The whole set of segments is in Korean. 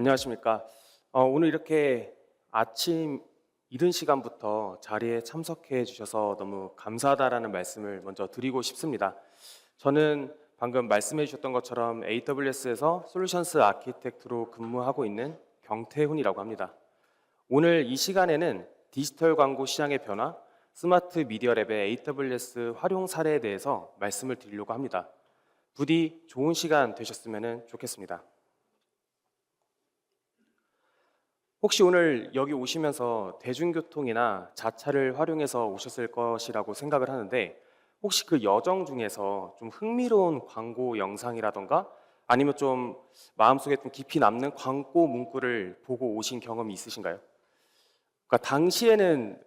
안녕하십니까. 오늘 이렇게 아침 이른 시간부터 자리에 참석해 주셔서 너무 감사하다라는 말씀을 먼저 드리고 싶습니다. 저는 방금 말씀해 주셨던 것처럼 AWS에서 솔루션스 아키텍트로 근무하고 있는 경태훈이라고 합니다. 오늘 이 시간에는 디지털 광고 시장의 변화, 스마트 미디어 랩의 AWS 활용 사례에 대해서 말씀을 드리려고 합니다. 부디 좋은 시간 되셨으면 좋겠습니다. 혹시 오늘 여기 오시면서 대중교통이나 자차를 활용해서 오셨을 것이라고 생각을 하는데, 혹시 그 여정 중에서 좀 흥미로운 광고 영상이라던가 아니면 좀 마음속에 좀 깊이 남는 광고 문구를 보고 오신 경험이 있으신가요? 그러니까 당시에는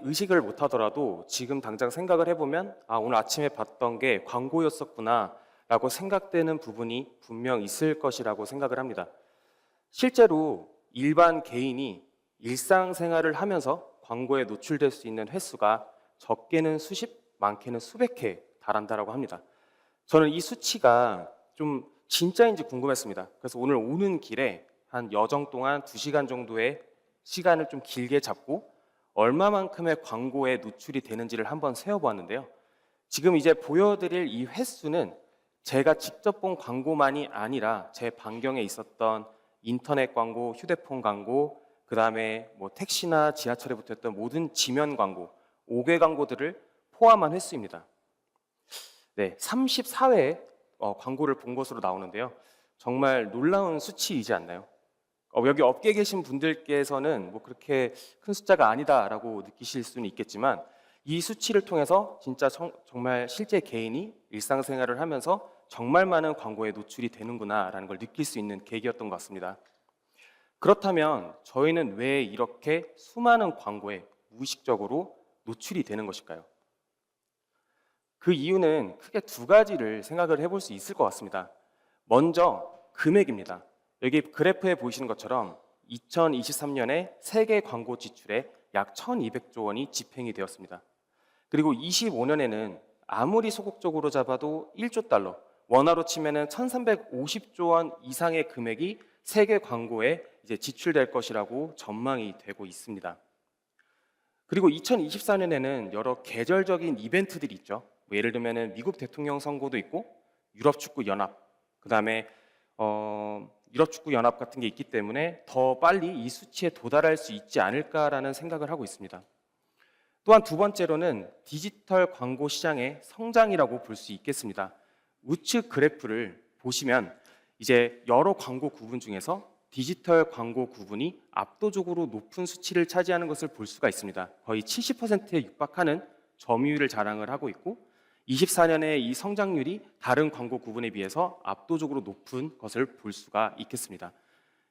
의식을 못 하더라도 지금 당장 생각을 해보면 오늘 아침에 봤던 게 광고였었구나 라고 생각되는 부분이 분명 있을 것이라고 생각을 합니다. 실제로 일반 개인이 일상생활을 하면서 광고에 노출될 수 있는 횟수가 적게는 수십, 많게는 수백 회에 달한다고 합니다. 저는 이 수치가 좀 진짜인지 궁금했습니다. 그래서 오늘 오는 길에 한 여정 동안 2시간 정도의 시간을 좀 길게 잡고 얼마만큼의 광고에 노출이 되는지를 한번 세어보았는데요. 지금 이제 보여드릴 이 횟수는 제가 직접 본 광고만이 아니라 제 반경에 있었던 인터넷 광고, 휴대폰 광고, 그 다음에 뭐 택시나 지하철에 붙었던 모든 지면 광고, 5개 광고들을 포함한 횟수입니다. 네, 34회 광고를 본 것으로 나오는데요. 정말 놀라운 수치이지 않나요? 여기 업계에 계신 분들께서는 뭐 그렇게 큰 숫자가 아니다라고 느끼실 수는 있겠지만 이 수치를 통해서 진짜 정말 실제 개인이 일상생활을 하면서 정말 많은 광고에 노출이 되는구나라는 걸 느낄 수 있는 계기였던 것 같습니다. 그렇다면 저희는 왜 이렇게 수많은 광고에 무의식적으로 노출이 되는 것일까요? 그 이유는 크게 두 가지를 생각을 해볼 수 있을 것 같습니다. 먼저 금액입니다. 여기 그래프에 보이시는 것처럼 2023년에 세계 광고 지출에 약 1200조 원이 집행이 되었습니다. 그리고 25년에는 아무리 소극적으로 잡아도 1조 달러, 원화로 치면은 1350조 원 이상의 금액이 세계 광고에 이제 지출될 것이라고 전망이 되고 있습니다. 그리고 2024년에는 여러 계절적인 이벤트들이 있죠. 뭐 예를 들면은 미국 대통령 선거도 있고 유럽 축구 연합, 그다음에 유럽 축구 연합 같은 게 있기 때문에 더 빨리 이 수치에 도달할 수 있지 않을까라는 생각을 하고 있습니다. 또한 두 번째로는 디지털 광고 시장의 성장이라고 볼 수 있겠습니다. 우측 그래프를 보시면 이제 여러 광고 구분 중에서 디지털 광고 구분이 압도적으로 높은 수치를 차지하는 것을 볼 수가 있습니다. 거의 70%에 육박하는 점유율을 자랑을 하고 있고 24년에 이 성장률이 다른 광고 구분에 비해서 압도적으로 높은 것을 볼 수가 있겠습니다.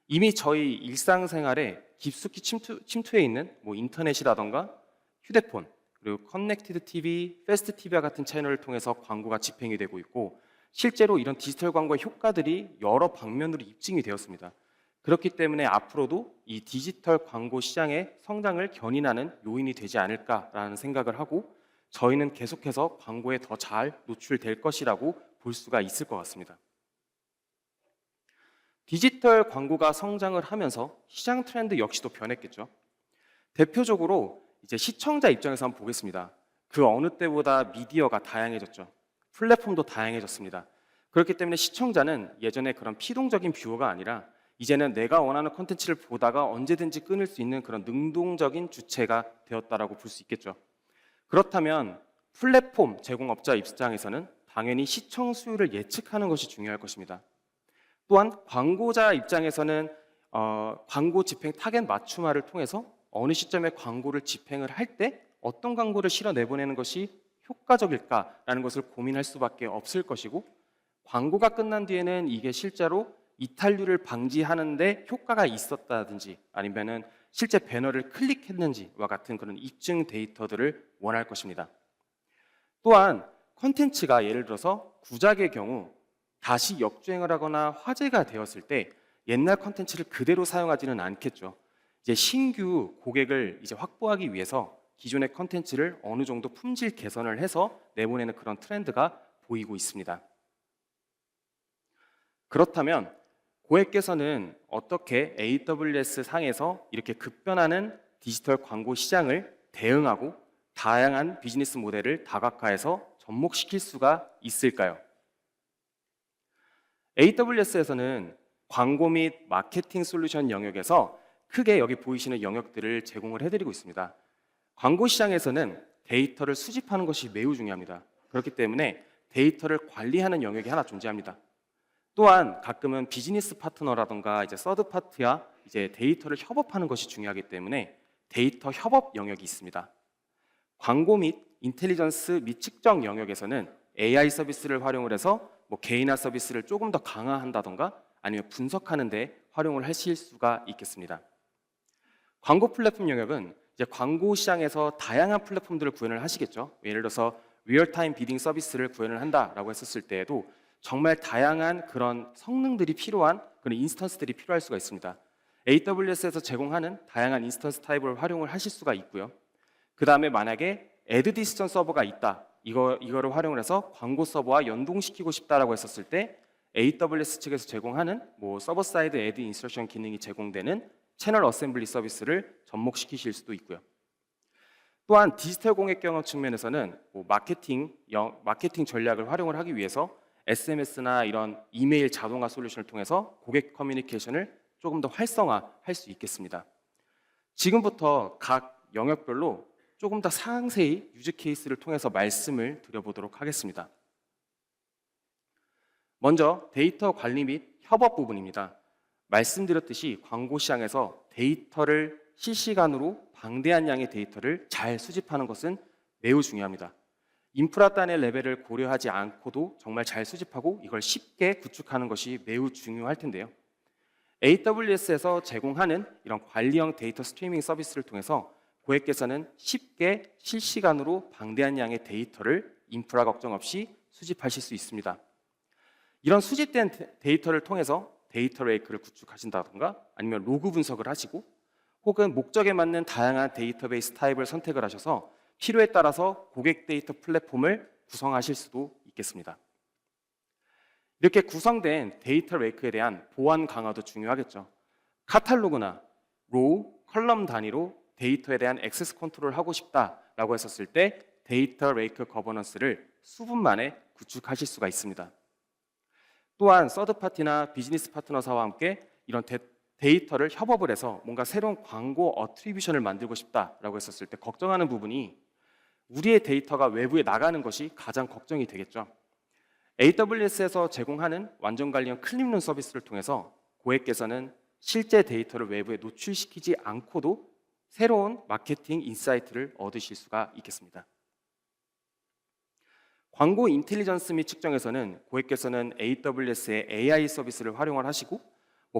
이미 저희 일상생활에 깊숙이 침투해 있는 뭐 인터넷이라던가 휴대폰, 그리고 커넥티드 TV, 패스트 TV와 같은 채널을 통해서 광고가 집행이 되고 있고 실제로 이런 디지털 광고의 효과들이 여러 방면으로 입증이 되었습니다. 그렇기 때문에 앞으로도 이 디지털 광고 시장의 성장을 견인하는 요인이 되지 않을까라는 생각을 하고 저희는 계속해서 광고에 더 잘 노출될 것이라고 볼 수가 있을 것 같습니다. 디지털 광고가 성장을 하면서 시장 트렌드 역시도 변했겠죠. 대표적으로 이제 시청자 입장에서 한번 보겠습니다. 그 어느 때보다 미디어가 다양해졌죠. 플랫폼도 다양해졌습니다. 그렇기 때문에 시청자는 예전에 그런 피동적인 뷰어가 아니라 이제는 내가 원하는 콘텐츠를 보다가 언제든지 끊을 수 있는 그런 능동적인 주체가 되었다라고 볼 수 있겠죠. 그렇다면 플랫폼 제공업자 입장에서는 당연히 시청 수요를 예측하는 것이 중요할 것입니다. 또한 광고자 입장에서는 광고 집행 타겟 맞춤화를 통해서 어느 시점에 광고를 집행을 할 때 어떤 광고를 실어 내보내는 것이 효과적일까라는 것을 고민할 수밖에 없을 것이고 광고가 끝난 뒤에는 이게 실제로 이탈률을 방지하는데 효과가 있었다든지 아니면은 실제 배너를 클릭했는지와 같은 그런 입증 데이터들을 원할 것입니다. 또한 콘텐츠가 예를 들어서 구작의 경우 다시 역주행을 하거나 화제가 되었을 때 옛날 콘텐츠를 그대로 사용하지는 않겠죠. 이제 신규 고객을 이제 확보하기 위해서 기존의 콘텐츠를 어느 정도 품질 개선을 해서 내보내는 그런 트렌드가 보이고 있습니다. 그렇다면 고객께서는 어떻게 AWS 상에서 이렇게 급변하는 디지털 광고 시장을 대응하고 다양한 비즈니스 모델을 다각화해서 접목시킬 수가 있을까요? AWS에서는 광고 및 마케팅 솔루션 영역에서 크게 여기 보이시는 영역들을 제공을 해드리고 있습니다. 광고 시장에서는 데이터를 수집하는 것이 매우 중요합니다. 그렇기 때문에 데이터를 관리하는 영역이 하나 존재합니다. 또한 가끔은 비즈니스 파트너라든가 이제 서드 파트와 이제 데이터를 협업하는 것이 중요하기 때문에 데이터 협업 영역이 있습니다. 광고 및 인텔리전스 및 측정 영역에서는 AI 서비스를 활용을 해서 개인화 서비스를 조금 더 강화한다던가 아니면 분석하는 데 활용을 하실 수가 있겠습니다. 광고 플랫폼 영역은 이제 광고 시장에서 다양한 플랫폼들을 구현을 하시겠죠. 예를 들어서 리얼타임 비딩 서비스를 구현을 한다라고 했었을 때에도 정말 다양한 그런 성능들이 필요한 그런 인스턴스들이 필요할 수가 있습니다. AWS에서 제공하는 다양한 인스턴스 타입을 활용을 하실 수가 있고요. 그 다음에 만약에 애드 디시전 서버가 있다, 이거를 활용을 해서 광고 서버와 연동시키고 싶다라고 했었을 때 AWS 측에서 제공하는 서버 사이드 애드 인서션 기능이 제공되는 채널 어셈블리 서비스를 접목시키실 수도 있고요. 또한 디지털 고객 경험 측면에서는 마케팅 전략을 활용을 하기 위해서 SMS나 이런 이메일 자동화 솔루션을 통해서 고객 커뮤니케이션을 조금 더 활성화할 수 있겠습니다. 지금부터 각 영역별로 조금 더 상세히 유즈 케이스를 통해서 말씀을 드려보도록 하겠습니다. 먼저 데이터 관리 및 협업 부분입니다. 말씀드렸듯이 광고 시장에서 데이터를 실시간으로 방대한 양의 데이터를 잘 수집하는 것은 매우 중요합니다. 인프라 단의 레벨을 고려하지 않고도 정말 잘 수집하고 이걸 쉽게 구축하는 것이 매우 중요할 텐데요. AWS에서 제공하는 이런 관리형 데이터 스트리밍 서비스를 통해서 고객께서는 쉽게 실시간으로 방대한 양의 데이터를 인프라 걱정 없이 수집하실 수 있습니다. 이런 수집된 데이터를 통해서 데이터 레이크를 구축하신다던가 아니면 로그 분석을 하시고 혹은 목적에 맞는 다양한 데이터베이스 타입을 선택을 하셔서 필요에 따라서 고객 데이터 플랫폼을 구성하실 수도 있겠습니다. 이렇게 구성된 데이터 레이크에 대한 보안 강화도 중요하겠죠. 카탈로그나 로우, 컬럼 단위로 데이터에 대한 액세스 컨트롤을 하고 싶다라고 했었을 때 데이터 레이크 거버넌스를 수분 만에 구축하실 수가 있습니다. 또한 서드파티나 비즈니스 파트너사와 함께 이런 데이터를 협업을 해서 뭔가 새로운 광고 어트리뷰션을 만들고 싶다라고 했었을 때 걱정하는 부분이 우리의 데이터가 외부에 나가는 것이 가장 걱정이 되겠죠. AWS에서 제공하는 완전 관리형 클린룸 서비스를 통해서 고객께서는 실제 데이터를 외부에 노출시키지 않고도 새로운 마케팅 인사이트를 얻으실 수가 있겠습니다. 광고 인텔리전스 및 측정에서는 고객께서는 AWS의 AI 서비스를 활용을 하시고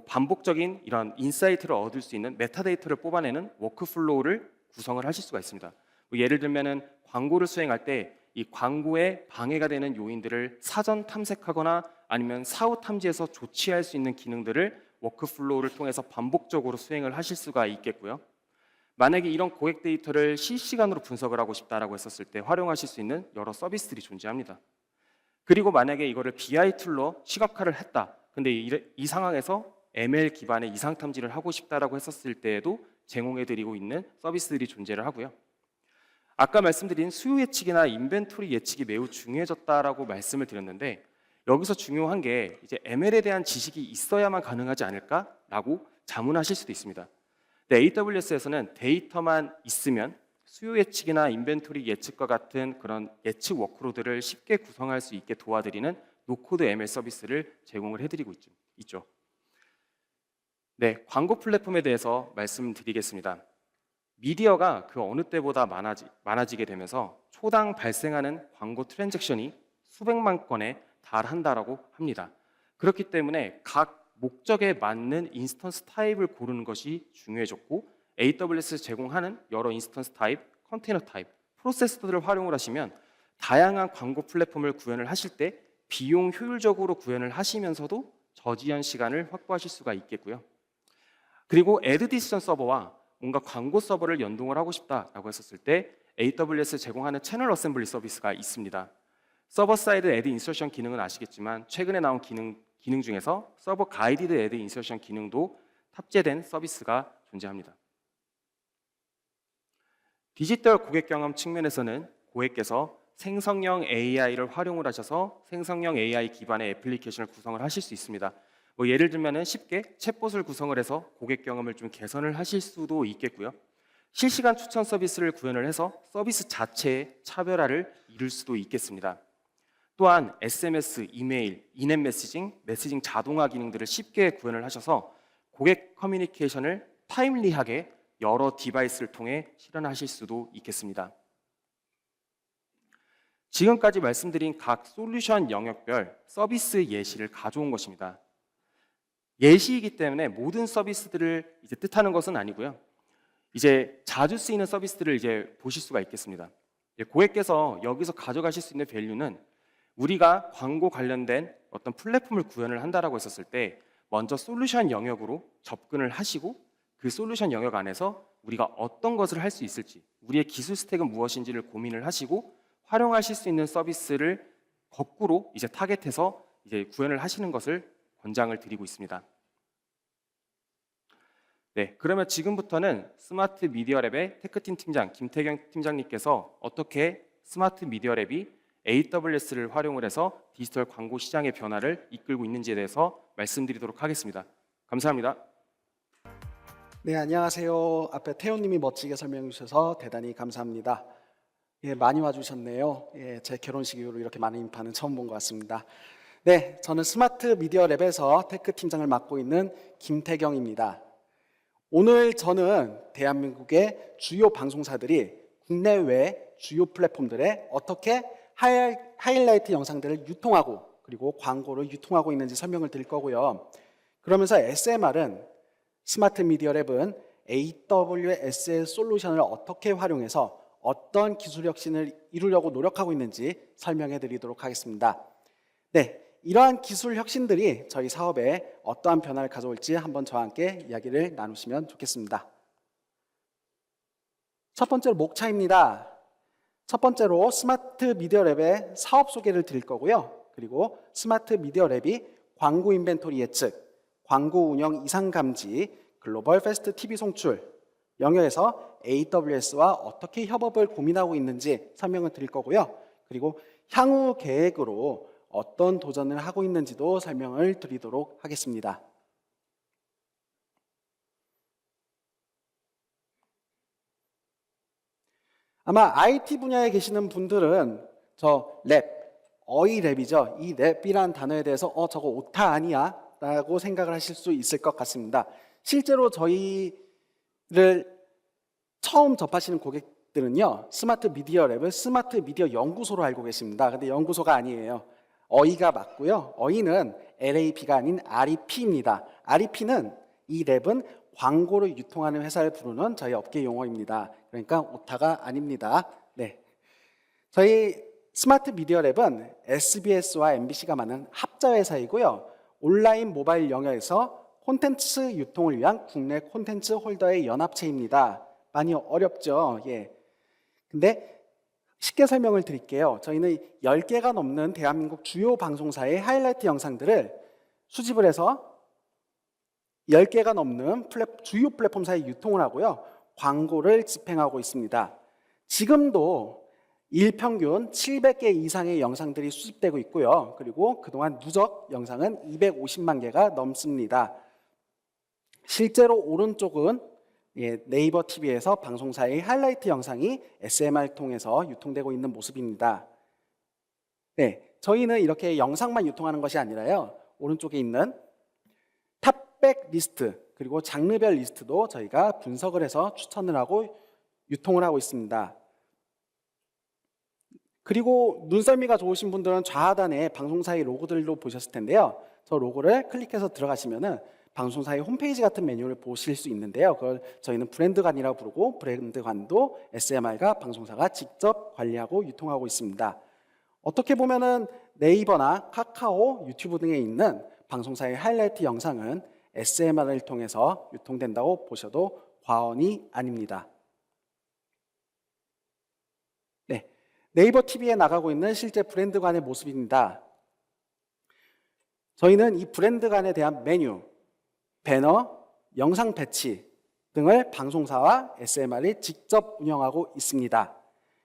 반복적인 이런 인사이트를 얻을 수 있는 메타데이터를 뽑아내는 워크플로우를 구성을 하실 수가 있습니다. 예를 들면은 광고를 수행할 때 이 광고에 방해가 되는 요인들을 사전 탐색하거나 아니면 사후 탐지해서 조치할 수 있는 기능들을 워크플로우를 통해서 반복적으로 수행을 하실 수가 있겠고요. 만약에 이런 고객 데이터를 실시간으로 분석을 하고 싶다라고 했었을 때 활용하실 수 있는 여러 서비스들이 존재합니다. 그리고 만약에 이거를 BI 툴로 시각화를 했다. 근데 이 상황에서 ML 기반의 이상 탐지를 하고 싶다라고 했었을 때에도 제공해드리고 있는 서비스들이 존재를 하고요. 아까 말씀드린 수요 예측이나 인벤토리 예측이 매우 중요해졌다라고 말씀을 드렸는데 여기서 중요한 게 이제 ML에 대한 지식이 있어야만 가능하지 않을까라고 자문하실 수도 있습니다. AWS에서는 데이터만 있으면 수요 예측이나 인벤토리 예측과 같은 그런 예측 워크로드를 쉽게 구성할 수 있게 도와드리는 노코드 ML 서비스를 제공을 해드리고 있죠. 네, 광고 플랫폼에 대해서 말씀드리겠습니다. 미디어가 그 어느 때보다 많아지게 되면서 초당 발생하는 광고 트랜잭션이 수백만 건에 달한다라고 합니다. 그렇기 때문에 각 목적에 맞는 인스턴스 타입을 고르는 것이 중요해졌고 AWS 제공하는 여러 인스턴스 타입, 컨테이너 타입, 프로세서들을 활용을 하시면 다양한 광고 플랫폼을 구현을 하실 때 비용 효율적으로 구현을 하시면서도 저지연 시간을 확보하실 수가 있겠고요. 그리고 애드 디시전 서버와 뭔가 광고 서버를 연동을 하고 싶다라고 했었을 때 AWS 제공하는 채널 어셈블리 서비스가 있습니다. 서버 사이드 애드 인서션 기능은 아시겠지만 최근에 나온 기능 중에서 서버 가이디드 애드 인서션 기능도 탑재된 서비스가 존재합니다. 디지털 고객 경험 측면에서는 고객께서 생성형 AI를 활용을 하셔서 생성형 AI 기반의 애플리케이션을 구성을 하실 수 있습니다. 예를 들면 쉽게 챗봇을 구성을 해서 고객 경험을 좀 개선을 하실 수도 있겠고요. 실시간 추천 서비스를 구현을 해서 서비스 자체의 차별화를 이룰 수도 있겠습니다. 또한 SMS, 이메일, 인앱 메시징 자동화 기능들을 쉽게 구현을 하셔서 고객 커뮤니케이션을 타임리하게 여러 디바이스를 통해 실현하실 수도 있겠습니다. 지금까지 말씀드린 각 솔루션 영역별 서비스 예시를 가져온 것입니다. 예시이기 때문에 모든 서비스들을 이제 뜻하는 것은 아니고요. 이제 자주 쓰이는 서비스들을 이제 보실 수가 있겠습니다. 고객께서 여기서 가져가실 수 있는 밸류는 우리가 광고 관련된 어떤 플랫폼을 구현을 한다라고 했었을 때 먼저 솔루션 영역으로 접근을 하시고 그 솔루션 영역 안에서 우리가 어떤 것을 할 수 있을지, 우리의 기술 스택은 무엇인지를 고민을 하시고 활용하실 수 있는 서비스를 거꾸로 이제 타겟해서 이제 구현을 하시는 것을 권장을 드리고 있습니다. 네, 그러면 지금부터는 스마트 미디어랩의 테크팀 팀장 김태경 팀장님께서 어떻게 스마트 미디어랩이 AWS를 활용을 해서 디지털 광고 시장의 변화를 이끌고 있는지에 대해서 말씀드리도록 하겠습니다. 감사합니다. 네, 안녕하세요. 앞에 태호님이 멋지게 설명해 주셔서 대단히 감사합니다. 예, 많이 와주셨네요. 예, 제 결혼식 이후로 이렇게 많은 인파는 처음 본 것 같습니다. 네, 저는 스마트 미디어 랩에서 테크 팀장을 맡고 있는 김태경입니다. 오늘 저는 대한민국의 주요 방송사들이 국내외 주요 플랫폼들에 어떻게 하이라이트 영상들을 유통하고 그리고 광고를 유통하고 있는지 설명을 드릴 거고요. 그러면서 SMR은 스마트 미디어 랩은 AWS의 솔루션을 어떻게 활용해서 어떤 기술 혁신을 이루려고 노력하고 있는지 설명해 드리도록 하겠습니다. 네, 이러한 기술 혁신들이 저희 사업에 어떠한 변화를 가져올지 한번 저와 함께 이야기를 나누시면 좋겠습니다. 첫 번째로 목차입니다. 첫 번째로 스마트 미디어 랩의 사업 소개를 드릴 거고요. 그리고 스마트 미디어 랩이 광고 인벤토리 예측, 광고 운영 이상 감지, 글로벌 패스트 TV 송출 영역에서 AWS와 어떻게 협업을 고민하고 있는지 설명을 드릴 거고요. 그리고 향후 계획으로 어떤 도전을 하고 있는지도 설명을 드리도록 하겠습니다. 아마 IT 분야에 계시는 분들은 저 랩, 어이 랩이죠. 이 랩이란 단어에 대해서 저거 오타 아니야? 라고 생각을 하실 수 있을 것 같습니다. 실제로 저희를 처음 접하시는 고객들은요, 스마트 미디어 랩을 스마트 미디어 연구소로 알고 계십니다. 근데 연구소가 아니에요. 어이가 맞고요. 어이는 LAP가 아닌 REP입니다. REP는 이 랩은 광고를 유통하는 회사를 부르는 저희 업계 용어입니다. 그러니까 오타가 아닙니다. 네, 저희 스마트 미디어 랩은 SBS와 MBC가 만든 합자 회사이고요. 온라인 모바일 영역에서 콘텐츠 유통을 위한 국내 콘텐츠 홀더의 연합체입니다. 많이 어렵죠? 예. 근데 쉽게 설명을 드릴게요. 저희는 10개가 넘는 대한민국 주요 방송사의 하이라이트 영상들을 수집을 해서 10개가 넘는 주요 플랫폼사에 유통을 하고요. 광고를 집행하고 있습니다. 지금도 일평균 700개 이상의 영상들이 수집되고 있고요. 그리고 그동안 누적 영상은 250만 개가 넘습니다. 실제로 오른쪽은 네이버 TV에서 방송사의 하이라이트 영상이 SMR 통해서 유통되고 있는 모습입니다. 네, 저희는 이렇게 영상만 유통하는 것이 아니라요. 오른쪽에 있는 탑백 리스트 그리고 장르별 리스트도 저희가 분석을 해서 추천을 하고 유통을 하고 있습니다. 그리고 눈썰미가 좋으신 분들은 좌하단에 방송사의 로고들도 보셨을 텐데요. 저 로고를 클릭해서 들어가시면은 방송사의 홈페이지 같은 메뉴를 보실 수 있는데요. 그걸 저희는 브랜드관이라고 부르고 브랜드관도 SMR과 방송사가 직접 관리하고 유통하고 있습니다. 어떻게 보면은 네이버나 카카오, 유튜브 등에 있는 방송사의 하이라이트 영상은 SMR을 통해서 유통된다고 보셔도 과언이 아닙니다. 네, 네이버 TV에 나가고 있는 실제 브랜드관의 모습입니다. 저희는 이 브랜드 간에 대한 메뉴, 배너, 영상 배치 등을 방송사와 SMR이 직접 운영하고 있습니다.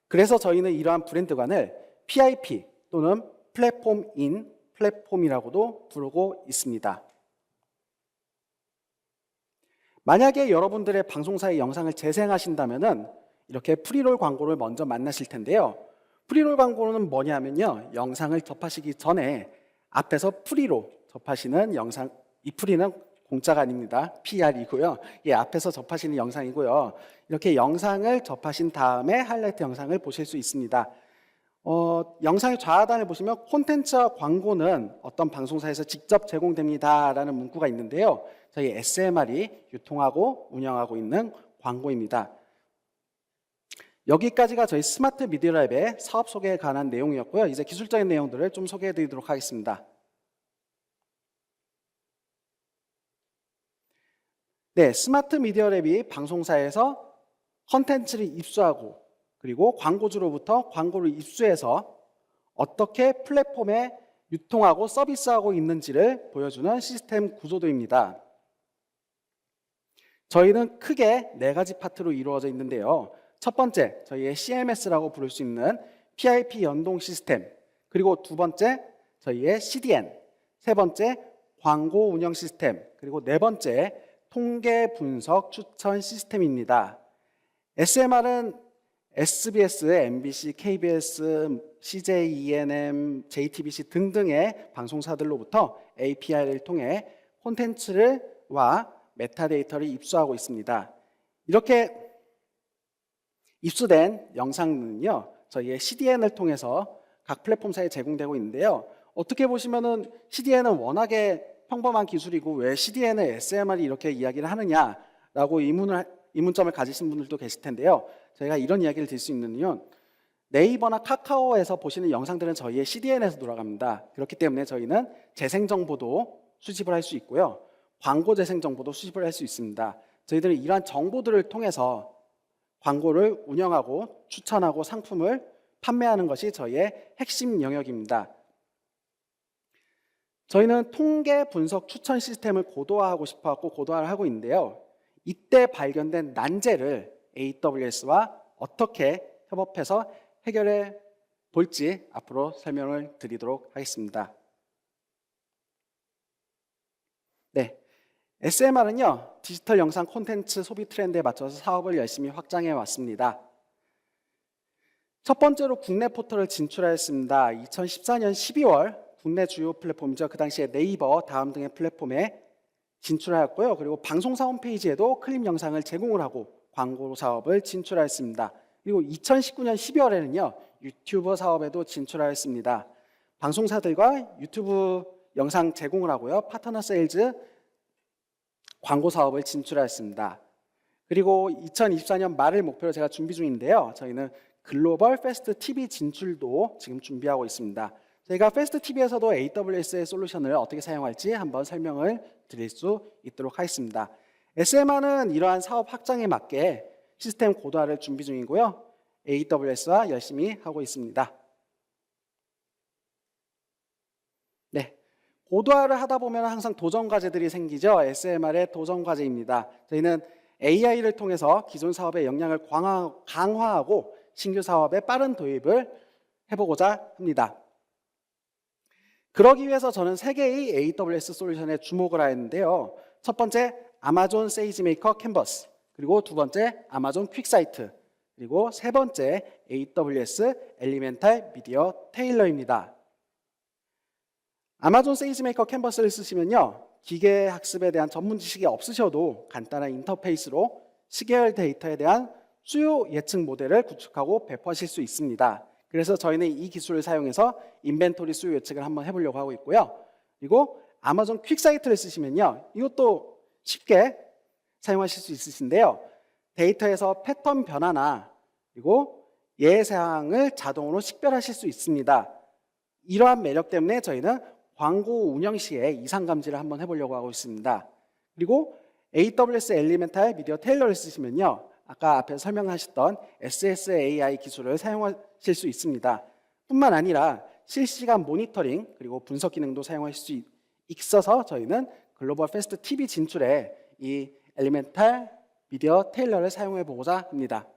그래서 저희는 이러한 브랜드관을 PIP 또는 플랫폼 인 플랫폼이라고도 부르고 있습니다. 만약에 여러분들의 방송사의 영상을 재생하신다면 이렇게 프리롤 광고를 먼저 만나실 텐데요. 프리롤 광고는 뭐냐면요, 영상을 접하시기 전에 앞에서 프리로 접하시는 영상, 이 프리는 공짜가 아닙니다. PR이고요. 예, 앞에서 접하시는 영상이고요. 이렇게 영상을 접하신 다음에 하이라이트 영상을 보실 수 있습니다. 영상의 좌하단을 보시면 콘텐츠와 광고는 어떤 방송사에서 직접 제공됩니다라는 문구가 있는데요. 저희 SMR이 유통하고 운영하고 있는 광고입니다. 여기까지가 저희 스마트 미디어 랩의 사업 소개에 관한 내용이었고요. 이제 기술적인 내용들을 좀 소개해 드리도록 하겠습니다. 네, 스마트 미디어 랩이 방송사에서 컨텐츠를 입수하고 그리고 광고주로부터 광고를 입수해서 어떻게 플랫폼에 유통하고 서비스하고 있는지를 보여주는 시스템 구조도입니다. 저희는 크게 4가지 파트로 이루어져 있는데요. 첫 번째, 저희의 CMS라고 부를 수 있는 PIP 연동 시스템, 그리고 두 번째, 저희의 CDN, 세 번째, 광고 운영 시스템, 그리고 네 번째, 통계 분석 추천 시스템입니다. SMR은 SBS, MBC, KBS, CJ, ENM, JTBC 등등의 방송사들로부터 API를 통해 콘텐츠와 메타데이터를 입수하고 있습니다. 이렇게 입수된 영상은요, 저희의 CDN을 통해서 각 플랫폼사에 제공되고 있는데요. 어떻게 보시면은 CDN은 워낙에 평범한 기술이고 왜 CDN을 SMR이 이렇게 이야기를 하느냐라고 의문점을 가지신 분들도 계실 텐데요. 저희가 이런 이야기를 드릴 수 있는요. 네이버나 카카오에서 보시는 영상들은 저희의 CDN에서 돌아갑니다. 그렇기 때문에 저희는 재생 정보도 수집을 할 수 있고요. 광고 재생 정보도 수집을 할 수 있습니다. 저희들은 이러한 정보들을 통해서 광고를 운영하고 추천하고 상품을 판매하는 것이 저희의 핵심 영역입니다. 저희는 통계 분석 추천 시스템을 고도화하고 싶어서 고도화를 하고 있는데요. 이때 발견된 난제를 AWS와 어떻게 협업해서 해결해 볼지 앞으로 설명을 드리도록 하겠습니다. 네, SMR은요, 디지털 영상 콘텐츠 소비 트렌드에 맞춰서 사업을 열심히 확장해 왔습니다. 첫 번째로 국내 포털을 진출하였습니다. 2014년 12월 국내 주요 플랫폼이죠. 그 당시에 네이버, 다음 등의 플랫폼에 진출하였고요. 그리고 방송사 홈페이지에도 클립 영상을 제공을 하고 광고 사업을 진출하였습니다. 그리고 2019년 12월에는요, 유튜버 사업에도 진출하였습니다. 방송사들과 유튜브 영상 제공을 하고요. 파트너 세일즈 광고 사업을 진출하였습니다. 그리고 2024년 말을 목표로 제가 준비 중인데요. 저희는 글로벌 패스트 TV 진출도 지금 준비하고 있습니다. 저희가 패스트 TV에서도 AWS의 솔루션을 어떻게 사용할지 한번 설명을 드릴 수 있도록 하겠습니다. SMR은 이러한 사업 확장에 맞게 시스템 고도화를 준비 중이고요. AWS와 열심히 하고 있습니다. 네, 고도화를 하다 보면 항상 도전 과제들이 생기죠. SMR의 도전 과제입니다. 저희는 AI를 통해서 기존 사업의 역량을 강화하고 신규 사업의 빠른 도입을 해보고자 합니다. 그러기 위해서 저는 3개의 AWS 솔루션에 주목을 하였는데요. 첫 번째, 아마존 세이지메이커 캔버스, 그리고 두 번째, 아마존 퀵사이트, 그리고 세 번째, AWS 엘리멘탈 미디어 테일러입니다. 아마존 세이지메이커 캔버스를 쓰시면요, 기계 학습에 대한 전문 지식이 없으셔도 간단한 인터페이스로 시계열 데이터에 대한 수요 예측 모델을 구축하고 배포하실 수 있습니다. 그래서 저희는 이 기술을 사용해서 인벤토리 수요 예측을 한번 해보려고 하고 있고요. 그리고 아마존 퀵사이트를 쓰시면요, 이것도 쉽게 사용하실 수 있으신데요. 데이터에서 패턴 변화나 그리고 예사항을 자동으로 식별하실 수 있습니다. 이러한 매력 때문에 저희는 광고 운영 시에 이상 감지를 한번 해보려고 하고 있습니다. 그리고 AWS 엘리멘탈 미디어 테일러를 쓰시면요, 아까 앞에서 설명하셨던 SSAI 기술을 사용하실 수 있습니다. 뿐만 아니라 실시간 모니터링 그리고 분석 기능도 사용하실 수 있어서 저희는 글로벌 패스트 TV 진출에 이 엘리멘탈 미디어 테일러를 사용해 보고자 합니다.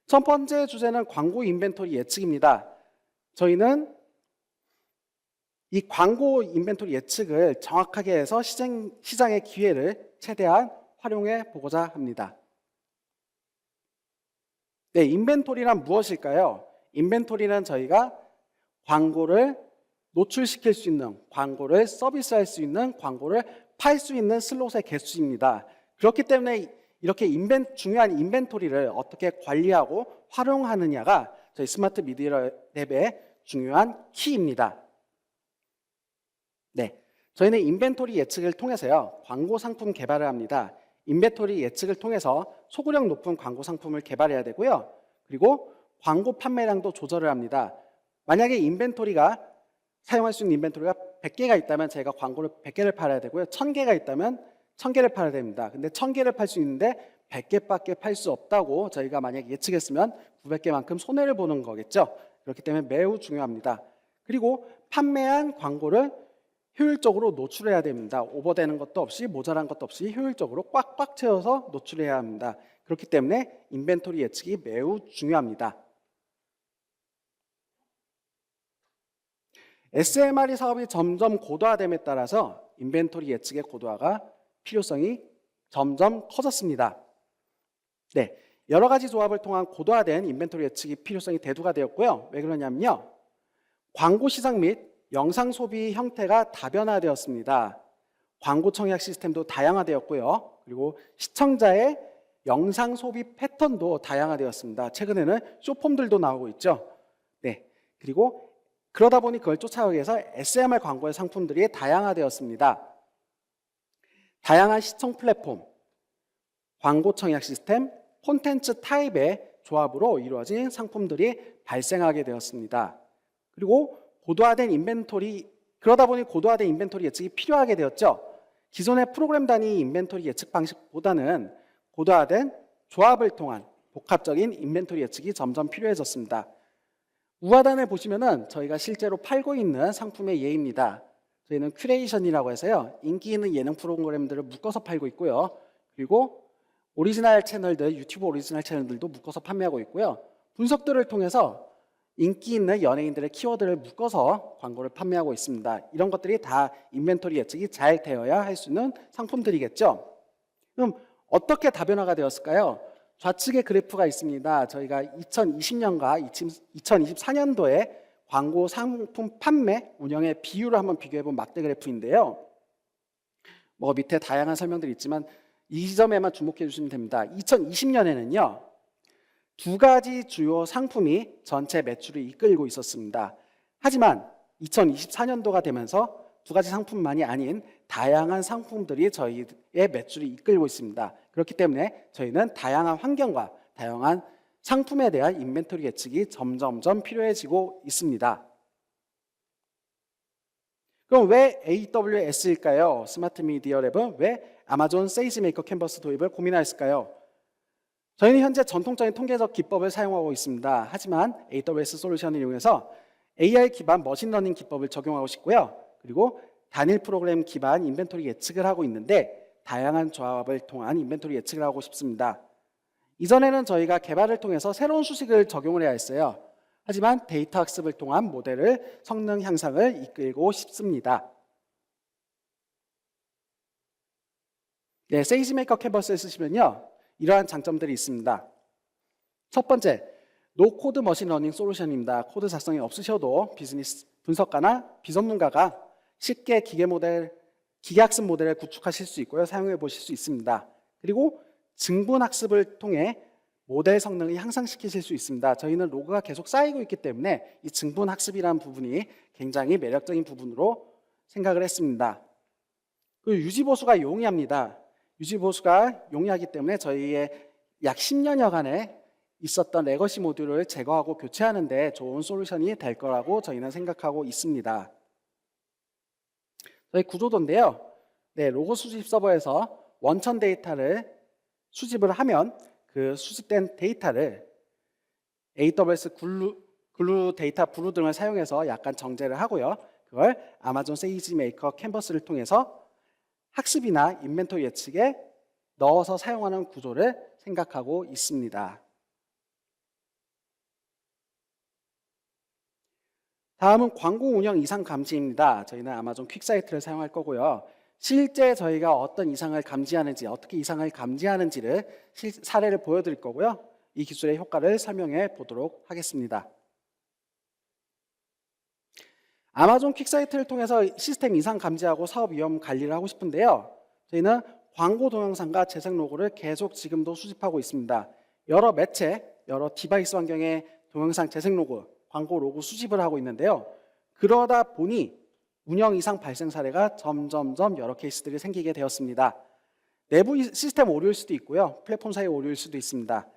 첫 번째 주제는 광고 인벤토리 예측입니다. 저희는 이 광고 인벤토리 예측을 정확하게 해서 시장의 기회를 최대한 활용해 보고자 합니다. 네, 인벤토리란 무엇일까요? 인벤토리는 저희가 광고를 노출시킬 수 있는, 광고를 서비스할 수 있는, 광고를 팔 수 있는 슬롯의 개수입니다. 그렇기 때문에 이렇게 중요한 인벤토리를 어떻게 관리하고 활용하느냐가 저희 스마트 미디어 랩의 중요한 키입니다. 네, 저희는 인벤토리 예측을 통해서요, 광고 상품 개발을 합니다. 인벤토리 예측을 통해서 소구력 높은 광고 상품을 개발해야 되고요. 그리고 광고 판매량도 조절을 합니다. 만약에 사용할 수 있는 인벤토리가 100개가 있다면 제가 광고를 100개를 팔아야 되고요. 1000개가 있다면 1000개를 팔아야 됩니다. 근데 1000개를 팔 수 있는데 100개밖에 팔 수 없다고 저희가 만약에 예측했으면 900개만큼 손해를 보는 거겠죠. 그렇기 때문에 매우 중요합니다. 그리고 판매한 광고를 효율적으로 노출해야 됩니다. 오버되는 것도 없이 모자란 것도 없이 효율적으로 꽉꽉 채워서 노출해야 합니다. 그렇기 때문에 인벤토리 예측이 매우 중요합니다. SMRE 사업이 점점 고도화됨에 따라서 인벤토리 예측의 고도화가 필요성이 점점 커졌습니다. 네, 여러 가지 조합을 통한 고도화된 인벤토리 예측이 필요성이 대두가 되었고요. 왜 그러냐면요, 광고 시장 및 영상 소비 형태가 다변화되었습니다. 광고 청약 시스템도 다양화되었고요. 그리고 시청자의 영상 소비 패턴도 다양화되었습니다. 최근에는 숏폼들도 나오고 있죠. 네, 그리고 그러다 보니 그걸 쫓아가기 위해서 SMR 광고의 상품들이 다양화되었습니다. 다양한 시청 플랫폼, 광고 청약 시스템, 콘텐츠 타입의 조합으로 이루어진 상품들이 발생하게 되었습니다. 그리고 그러다 보니 고도화된 인벤토리 예측이 필요하게 되었죠. 기존의 프로그램 단위 인벤토리 예측 방식보다는 고도화된 조합을 통한 복합적인 인벤토리 예측이 점점 필요해졌습니다. 우하단을 보시면은 저희가 실제로 팔고 있는 상품의 예입니다. 저희는 큐레이션이라고 해서요, 인기 있는 예능 프로그램들을 묶어서 팔고 있고요. 그리고 오리지널 채널들, 유튜브 오리지널 채널들도 묶어서 판매하고 있고요. 분석들을 통해서 인기 있는 연예인들의 키워드를 묶어서 광고를 판매하고 있습니다. 이런 것들이 다 인벤토리 예측이 잘 되어야 할 수 있는 상품들이겠죠. 그럼 어떻게 다변화가 되었을까요? 좌측에 그래프가 있습니다. 저희가 2020년과 2024년도에 광고 상품 판매 운영의 비율을 한번 비교해본 막대 그래프인데요. 밑에 다양한 설명들이 있지만 이 점에만 주목해 주시면 됩니다. 2020년에는요, 두 가지 주요 상품이 전체 매출을 이끌고 있었습니다. 하지만 2024년도가 되면서 두 가지 상품만이 아닌 다양한 상품들이 저희의 매출을 이끌고 있습니다. 그렇기 때문에 저희는 다양한 환경과 다양한 상품에 대한 인벤토리 예측이 점점점 필요해지고 있습니다. 그럼 왜 AWS일까요? 스마트 미디어 랩은 왜 아마존 세일즈 메이커 캔버스 도입을 고민하였을까요? 저희는 현재 전통적인 통계적 기법을 사용하고 있습니다. 하지만 AWS 솔루션을 이용해서 AI 기반 머신러닝 기법을 적용하고 싶고요. 그리고 단일 프로그램 기반 인벤토리 예측을 하고 있는데 다양한 조합을 통한 인벤토리 예측을 하고 싶습니다. 이전에는 저희가 개발을 통해서 새로운 수식을 적용을 해야 했어요. 하지만 데이터 학습을 통한 모델을 성능 향상을 이끌고 싶습니다. 네, 세이지메이커 캔버스를 쓰시면요, 이러한 장점들이 있습니다. 첫 번째, 노코드 머신러닝 솔루션입니다. 코드 작성이 없으셔도 비즈니스 분석가나 비전문가가 쉽게 기계학습 모델을 구축하실 수 있고요, 사용해 보실 수 있습니다. 그리고 증분학습을 통해 모델 성능을 향상시키실 수 있습니다. 저희는 로그가 계속 쌓이고 있기 때문에 이 증분학습이라는 부분이 굉장히 매력적인 부분으로 생각을 했습니다. 그리고 유지보수가 용이합니다. 유지보수가 용이하기 때문에 저희의 약 10년여간에 있었던 레거시 모듈을 제거하고 교체하는 데 좋은 솔루션이 될 거라고 저희는 생각하고 있습니다. 저희 구조도인데요. 네, 로고 수집 서버에서 원천 데이터를 수집을 하면 그 수집된 데이터를 AWS 글루 데이터 브루 등을 사용해서 약간 정제를 하고요. 그걸 아마존 세이지메이커 캔버스를 통해서 학습이나 인벤토리 예측에 넣어서 사용하는 구조를 생각하고 있습니다. 다음은 광고 운영 이상 감지입니다. 저희는 아마존 퀵사이트를 사용할 거고요. 실제 저희가 어떤 이상을 감지하는지, 어떻게 이상을 감지하는지를 사례를 보여드릴 거고요. 이 기술의 효과를 설명해 보도록 하겠습니다. 아마존 퀵사이트를 통해서 시스템 이상 감지하고 사업 위험 관리를 하고 싶은데요. 저희는 광고 동영상과 재생 로고를 계속 지금도 수집하고 있습니다. 여러 매체, 여러 디바이스 환경의 동영상 재생 로고, 광고 로고 수집을 하고 있는데요. 그러다 보니 운영 이상 발생 사례가 점점점 여러 케이스들이 생기게 되었습니다. 내부 시스템 오류일 수도 있고요. 플랫폼사의 오류일 수도 있습니다.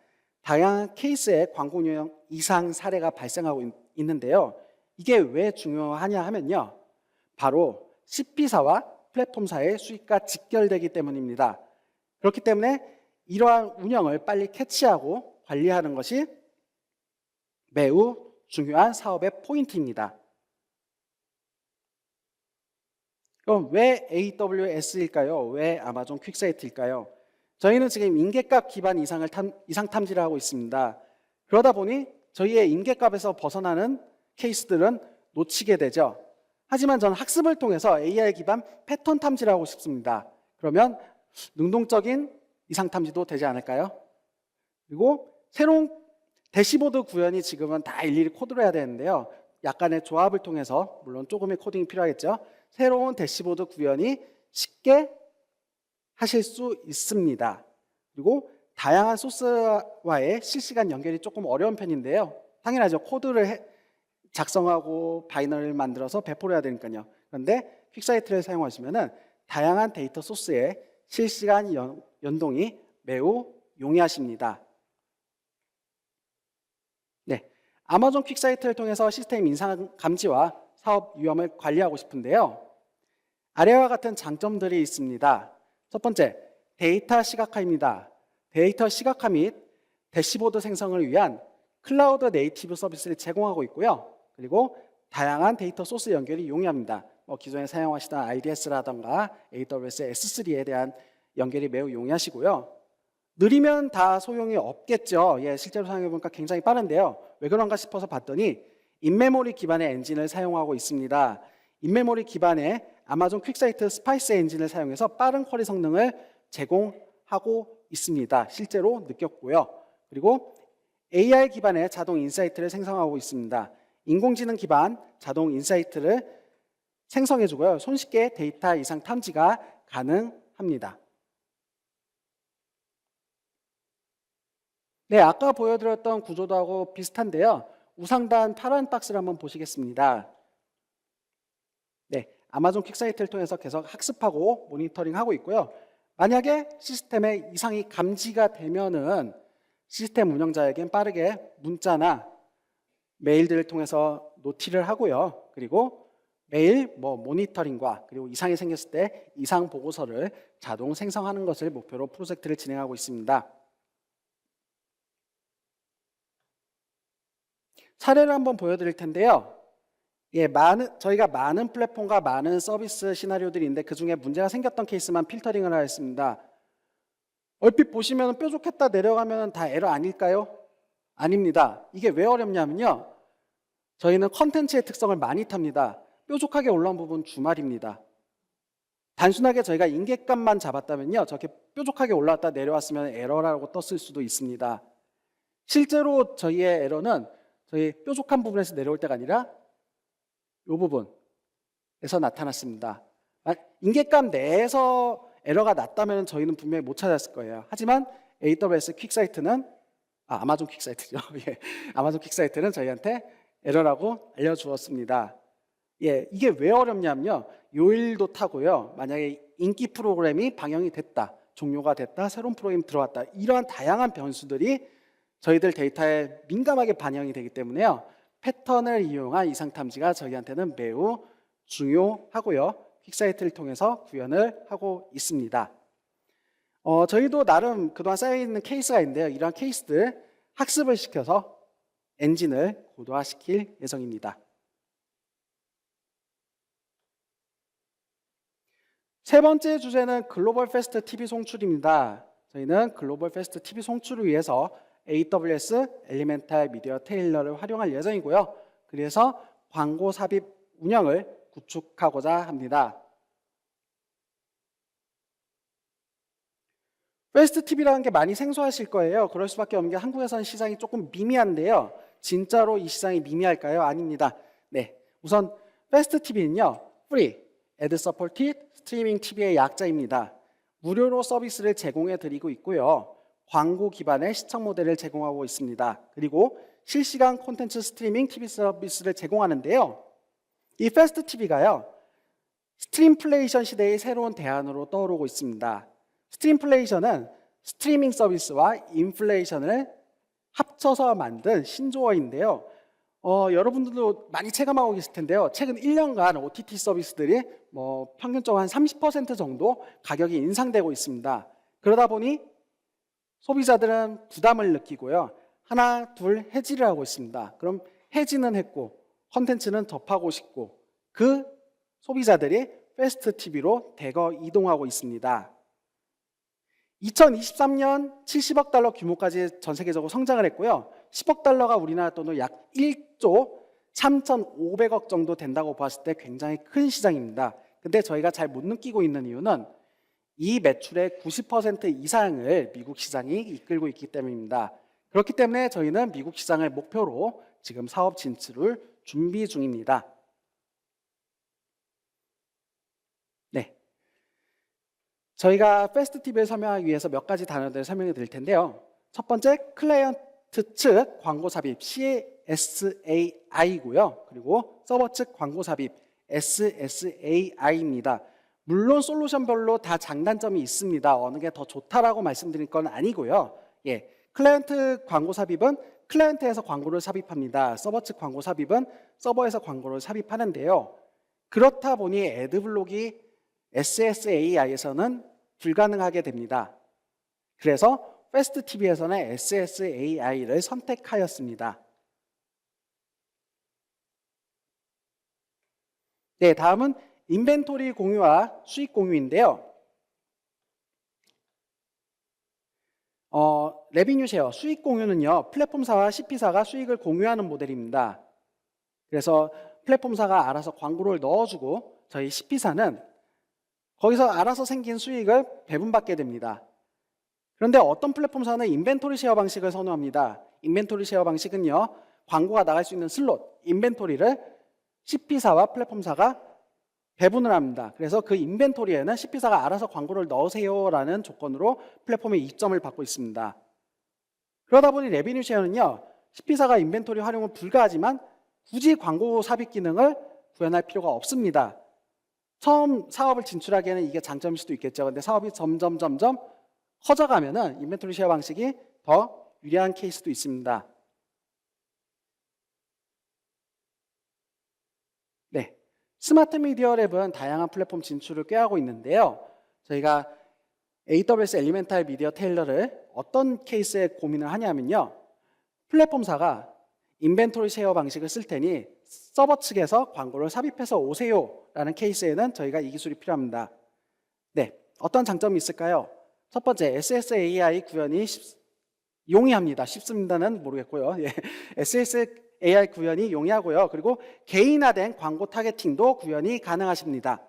다양한 케이스의 광고 운영 이상 사례가 발생하고 있는데요. 이게 왜 중요하냐 하면요. 바로 CP사와 플랫폼사의 수익과 직결되기 때문입니다. 그렇기 때문에 이러한 운영을 빨리 캐치하고 관리하는 것이 매우 중요한 사업의 포인트입니다. 그럼 왜 AWS일까요? 왜 아마존 퀵사이트일까요? 저희는 지금 인계값 기반 이상 탐지를 하고 있습니다. 그러다 보니 저희의 인계값에서 벗어나는 케이스들은 놓치게 되죠. 하지만 저는 학습을 통해서 AI 기반 패턴 탐지를 하고 싶습니다. 그러면 능동적인 이상 탐지도 되지 않을까요? 그리고 새로운 대시보드 구현이 지금은 다 일일이 코드로 해야 되는데요. 약간의 조합을 통해서, 물론 조금의 코딩이 필요하겠죠. 새로운 대시보드 구현이 쉽게 하실 수 있습니다. 그리고 다양한 소스와의 실시간 연결이 조금 어려운 편인데요. 당연하죠. 코드를 작성하고 바이너리를 만들어서 배포를 해야 되니까요. 그런데 퀵사이트를 사용하시면 다양한 데이터 소스의 실시간 연동이 매우 용이하십니다. 네, 아마존 퀵사이트를 통해서 시스템 인상 감지와 사업 위험을 관리하고 싶은데요. 아래와 같은 장점들이 있습니다. 첫 번째, 데이터 시각화입니다. 데이터 시각화 및 대시보드 생성을 위한 클라우드 네이티브 서비스를 제공하고 있고요. 그리고 다양한 데이터 소스 연결이 용이합니다. 기존에 사용하시던 IDS라던가 AWS S3에 대한 연결이 매우 용이하시고요. 느리면 다 소용이 없겠죠. 실제로 사용해보니까 굉장히 빠른데요. 왜 그런가 싶어서 봤더니 인메모리 기반의 엔진을 사용하고 있습니다. 인메모리 기반의 아마존 퀵사이트 스파이스 엔진을 사용해서 빠른 쿼리 성능을 제공하고 있습니다. 실제로 느꼈고요. 그리고 AI 기반의 자동 인사이트를 생성하고 있습니다. 인공지능 기반 자동 인사이트를 생성해주고요. 손쉽게 데이터 이상 탐지가 가능합니다. 네, 아까 보여드렸던 구조도하고 비슷한데요. 우상단 파란 박스를 한번 보시겠습니다. 네, 아마존 퀵사이트를 통해서 계속 학습하고 모니터링하고 있고요. 만약에 시스템에 이상이 감지가 되면은 시스템 운영자에겐 빠르게 문자나 메일들을 통해서 노티를 하고요. 그리고 매일 모니터링과 그리고 이상이 생겼을 때 이상 보고서를 자동 생성하는 것을 목표로 프로젝트를 진행하고 있습니다. 사례를 한번 보여드릴 텐데요. 저희가 많은 플랫폼과 많은 서비스 시나리오들이 있는데 그중에 문제가 생겼던 케이스만 필터링을 하였습니다. 얼핏 보시면 뾰족했다 내려가면 다 에러 아닐까요? 아닙니다. 이게 왜 어렵냐면요. 저희는 컨텐츠의 특성을 많이 탑니다. 뾰족하게 올라온 부분 주말입니다. 단순하게 저희가 인계값만 잡았다면요. 저렇게 뾰족하게 올라왔다 내려왔으면 에러라고 떴을 수도 있습니다. 실제로 저희의 에러는 저희 뾰족한 부분에서 내려올 때가 아니라 이 부분에서 나타났습니다. 인계값 내에서 에러가 났다면 저희는 분명히 못 찾았을 거예요. 하지만 AWS 퀵사이트는 아마존 퀵사이트죠. 아마존 퀵사이트는 저희한테 에러라고 알려주었습니다. 이게 왜 어렵냐면요. 요일도 타고요. 만약에 인기 프로그램이 방영이 됐다, 종료가 됐다, 새로운 프로그램이 들어왔다, 이러한 다양한 변수들이 저희들 데이터에 민감하게 반영이 되기 때문에요. 패턴을 이용한 이상 탐지가 저희한테는 매우 중요하고요. 퀵사이트를 통해서 구현을 하고 있습니다. 저희도 나름 그동안 쌓여있는 케이스가 있는데요. 이러한 케이스들 학습을 시켜서 엔진을 고도화시킬 예정입니다. 세 번째 주제는 글로벌 패스트 TV 송출입니다. 저희는 글로벌 패스트 TV 송출을 위해서 AWS 엘리멘탈 미디어 테일러를 활용할 예정이고요. 그래서 광고 삽입 운영을 구축하고자 합니다. 패스트 TV라는 게 많이 생소하실 거예요. 그럴 수밖에 없는 게 한국에서는 시장이 조금 미미한데요. 진짜로 이 시장이 미미할까요? 아닙니다. 네, 우선 패스트 TV는요, Free, Ad Supported Streaming TV의 약자입니다. 무료로 서비스를 제공해 드리고 있고요. 광고 기반의 시청 모델을 제공하고 있습니다. 그리고 실시간 콘텐츠 스트리밍 TV 서비스를 제공하는데요. 이 패스트 TV가요, 스트림플레이션 시대의 새로운 대안으로 떠오르고 있습니다. 스트림플레이션은 스트리밍 서비스와 인플레이션을 합쳐서 만든 신조어인데요. 여러분들도 많이 체감하고 계실 텐데요. 최근 1년간 OTT 서비스들이 평균적으로 한 30% 정도 가격이 인상되고 있습니다. 그러다 보니 소비자들은 부담을 느끼고요. 하나, 둘 해지를 하고 있습니다. 그럼 해지는 했고 콘텐츠는 접하고 싶고 그 소비자들이 패스트 TV로 대거 이동하고 있습니다. 2023년 70억 달러 규모까지 전 세계적으로 성장을 했고요. 10억 달러가 우리나라 돈으로 약 1조 3,500억 정도 된다고 봤을 때 굉장히 큰 시장입니다. 근데 저희가 잘 못 느끼고 있는 이유는 이 매출의 90% 이상을 미국 시장이 이끌고 있기 때문입니다. 그렇기 때문에 저희는 미국 시장을 목표로 지금 사업 진출을 준비 중입니다. 네. 저희가 패스트 TV를 설명하기 위해서 몇 가지 단어들을 설명해 드릴 텐데요. 첫 번째, 클라이언트 측 광고 삽입 CSAI고요. 그리고 서버 측 광고 삽입 SSAI입니다. 물론 솔루션별로 다 장단점이 있습니다. 어느 게 더 좋다라고 말씀드릴 건 아니고요. 클라이언트 광고 삽입은 클라이언트에서 광고를 삽입합니다. 서버 측 광고 삽입은 서버에서 광고를 삽입하는데요. 그렇다 보니 애드블록이 SSAI에서는 불가능하게 됩니다. 그래서 패스트 TV에서는 SSAI를 선택하였습니다. 네, 다음은 인벤토리 공유와 수익 공유인데요. 레비뉴 쉐어, 수익 공유는요, 플랫폼사와 CP사가 수익을 공유하는 모델입니다. 그래서 플랫폼사가 알아서 광고를 넣어주고 저희 CP사는 거기서 알아서 생긴 수익을 배분받게 됩니다. 그런데 어떤 플랫폼사는 인벤토리 쉐어 방식을 선호합니다. 인벤토리 쉐어 방식은요, 광고가 나갈 수 있는 슬롯, 인벤토리를 CP사와 플랫폼사가 배분을 합니다. 그래서 그 인벤토리에는 CP사가 알아서 광고를 넣으세요라는 조건으로 플랫폼에 입점을 받고 있습니다. 그러다 보니 레비뉴 쉐어는요, CP사가 인벤토리 활용은 불가하지만 굳이 광고 삽입 기능을 구현할 필요가 없습니다. 처음 사업을 진출하기에는 이게 장점일 수도 있겠죠. 근데 사업이 점점 커져가면은 인벤토리 쉐어 방식이 더 유리한 케이스도 있습니다. 네, 스마트 미디어 랩은 다양한 플랫폼 진출을 꾀하고 있는데요. 저희가 AWS 엘리멘탈 미디어 테일러를 어떤 케이스에 고민을 하냐면요. 플랫폼사가 인벤토리 쉐어 방식을 쓸 테니 서버 측에서 광고를 삽입해서 오세요라는 케이스에는 저희가 이 기술이 필요합니다. 네, 어떤 장점이 있을까요? 첫 번째, SSAI 구현이 용이합니다. 쉽습니다는 모르겠고요. SSAI 구현이 용이하고요. 그리고 개인화된 광고 타겟팅도 구현이 가능하십니다.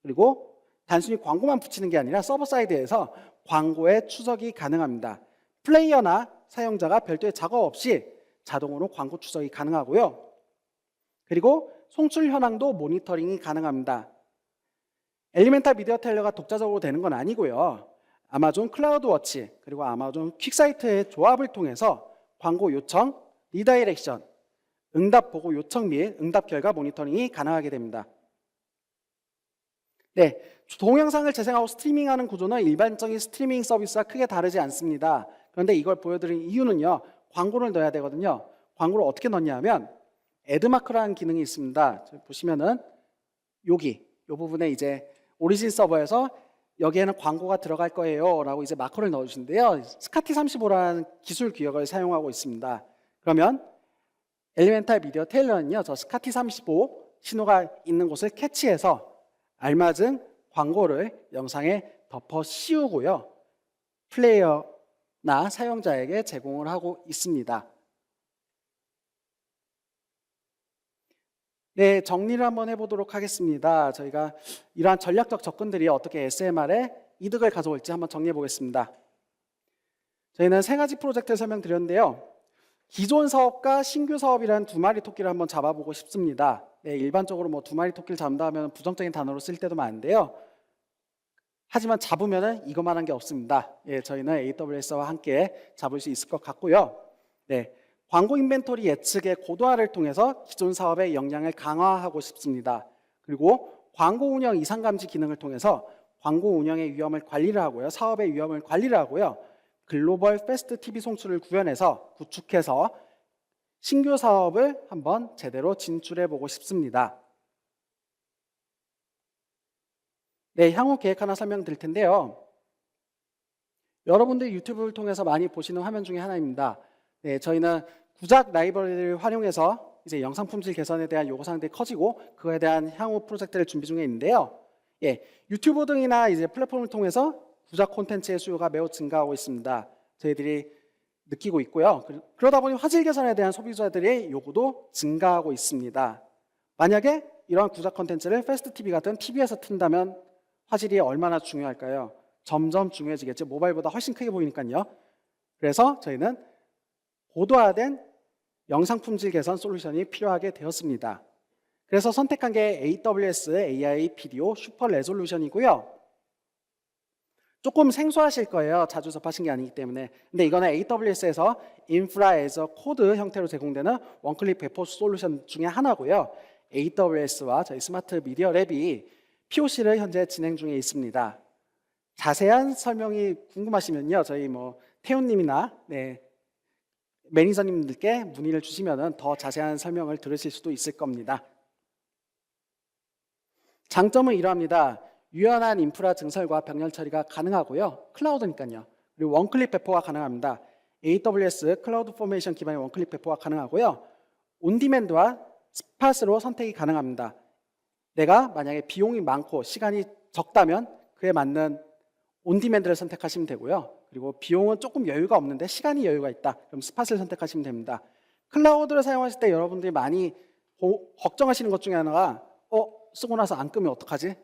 그리고 단순히 광고만 붙이는 게 아니라 서버 사이드에서 광고의 추적이 가능합니다. 플레이어나 사용자가 별도의 작업 없이 자동으로 광고 추적이 가능하고요. 그리고 송출 현황도 모니터링이 가능합니다. 엘리멘탈 미디어 테일러가 독자적으로 되는 건 아니고요. 아마존 클라우드워치 그리고 아마존 퀵사이트의 조합을 통해서 광고 요청, 리다이렉션, 응답 보고 요청 및 응답 결과 모니터링이 가능하게 됩니다. 네, 동영상을 재생하고 스트리밍하는 구조는 일반적인 스트리밍 서비스와 크게 다르지 않습니다. 그런데 이걸 보여드린 이유는요, 광고를 넣어야 되거든요. 광고를 어떻게 넣냐 하면 애드마크라는 기능이 있습니다. 보시면은 이 부분에 이제 오리진 서버에서 여기에는 광고가 들어갈 거예요 라고 이제 마커를 넣어주신데요. 스카티35라는 기술 규격을 사용하고 있습니다. 그러면 엘리멘탈 미디어 테일러는요, 저 스카티 35 신호가 있는 곳을 캐치해서 알맞은 광고를 영상에 덮어 씌우고요, 플레이어나 사용자에게 제공을 하고 있습니다. 네, 정리를 한번 해보도록 하겠습니다. 저희가 이러한 전략적 접근들이 어떻게 SMR에 이득을 가져올지 한번 정리해 보겠습니다. 저희는 세 가지 프로젝트를 설명드렸는데요. 기존 사업과 신규 사업이라는 두 마리 토끼를 한번 잡아보고 싶습니다. 네, 일반적으로 뭐 두 마리 토끼를 잡는다 하면 부정적인 단어로 쓸 때도 많은데요. 하지만 잡으면은 이것만한 게 없습니다. 예, 저희는 AWS와 함께 잡을 수 있을 것 같고요. 네, 광고 인벤토리 예측의 고도화를 통해서 기존 사업의 역량을 강화하고 싶습니다. 그리고 광고 운영 이상 감지 기능을 통해서 광고 운영의 위험을 관리를 하고요, 사업의 위험을 관리를 하고요, 글로벌 패스트 TV 송출을 구현해서 구축해서 신규 사업을 한번 제대로 진출해 보고 싶습니다. 네, 향후 계획 하나 설명드릴 텐데요. 여러분들 유튜브를 통해서 많이 보시는 화면 중에 하나입니다. 네, 저희는 구작 라이브러리를 활용해서 이제 영상 품질 개선에 대한 요구사항들이 커지고 그거에 대한 향후 프로젝트를 준비 중에 있는데요. 예, 유튜브 등이나 이제 플랫폼을 통해서 구작 콘텐츠의 수요가 매우 증가하고 있습니다. 저희들이 느끼고 있고요. 그러다 보니 화질 개선에 대한 소비자들의 요구도 증가하고 있습니다. 만약에 이러한 구작 콘텐츠를 패스트 TV 같은 TV에서 튼다면 화질이 얼마나 중요할까요? 점점 중요해지겠죠. 모바일보다 훨씬 크게 보이니까요. 그래서 저희는 고도화된 영상 품질 개선 솔루션이 필요하게 되었습니다. 그래서 선택한 게 AWS AI PDO 슈퍼 레졸루션이고요. 조금 생소하실 거예요. 자주 접하신 게 아니기 때문에. 근데 이거는 AWS에서 인프라 에서 코드 형태로 제공되는 원클릭 배포 솔루션 중에 하나고요. AWS와 저희 스마트 미디어 랩이 POC를 현재 진행 중에 있습니다. 자세한 설명이 궁금하시면요, 저희 뭐 태훈님이나 매니저님들께 문의를 주시면 더 자세한 설명을 들으실 수도 있을 겁니다. 장점은 이러합니다. 유연한 인프라 증설과 병렬 처리가 가능하고요. 클라우드니까요. 그리고 원클릭 배포가 가능합니다. AWS 클라우드 포메이션 기반의 원클릭 배포가 가능하고요. 온디맨드와 스팟으로 선택이 가능합니다. 내가 만약에 비용이 많고 시간이 적다면 그에 맞는 온디맨드를 선택하시면 되고요. 그리고 비용은 조금 여유가 없는데 시간이 여유가 있다. 그럼 스팟을 선택하시면 됩니다. 클라우드를 사용하실 때 여러분들이 많이 걱정하시는 것 중에 하나가 쓰고 나서 안 끄면 어떡하지?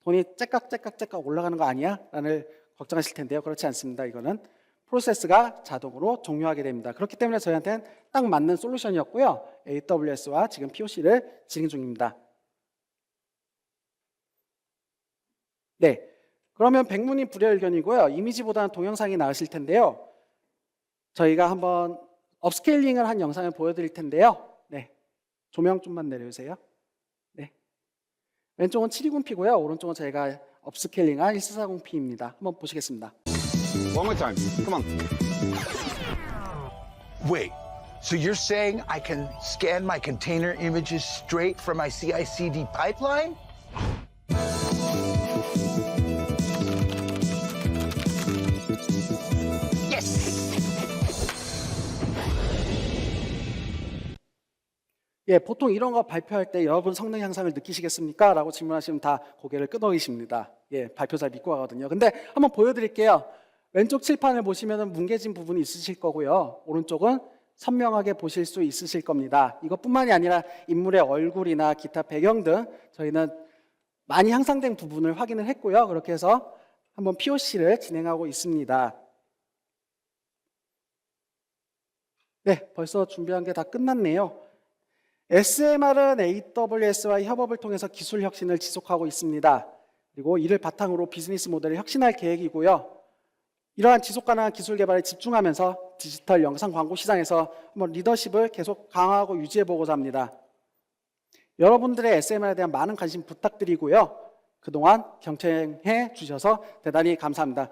돈이 째깍째깍째깍 올라가는 거 아니야? 라는 걱정하실 텐데요. 그렇지 않습니다. 이거는 프로세스가 자동으로 종료하게 됩니다. 그렇기 때문에 저희한테는 딱 맞는 솔루션이었고요. AWS와 지금 POC를 진행 중입니다. 네, 그러면 백문이 불여일견이고요. 이미지보다는 동영상이 나으실 텐데요. 저희가 한번 업스케일링을 한 영상을 보여드릴 텐데요. 네, 조명 좀만 내려주세요. 네, 왼쪽은 720p고요. 오른쪽은 저희가 업스케일링한 1440p입니다. 한번 보시겠습니다. One more time. Come on. Wait, so you're saying I can scan my container images straight from my CI/CD pipeline? 예, 보통 이런 거 발표할 때 여러분 성능 향상을 느끼시겠습니까? 라고 질문하시면 다 고개를 끄덕이십니다. 예, 발표 잘 믿고 가거든요. 근데 한번 보여드릴게요. 왼쪽 칠판을 보시면 뭉개진 부분이 있으실 거고요. 오른쪽은 선명하게 보실 수 있으실 겁니다. 이것뿐만이 아니라 인물의 얼굴이나 기타 배경 등 저희는 많이 향상된 부분을 확인을 했고요. 그렇게 해서 한번 POC를 진행하고 있습니다. 네, 벌써 준비한 게 다 끝났네요. SMR은 AWS와 협업을 통해서 기술 혁신을 지속하고 있습니다. 그리고 이를 바탕으로 비즈니스 모델을 혁신할 계획이고요. 이러한 지속 가능한 기술 개발에 집중하면서 디지털 영상 광고 시장에서 한번 리더십을 계속 강화하고 유지해 보고자 합니다. 여러분들의 SMR에 대한 많은 관심 부탁드리고요. 그동안 경청해 주셔서 대단히 감사합니다.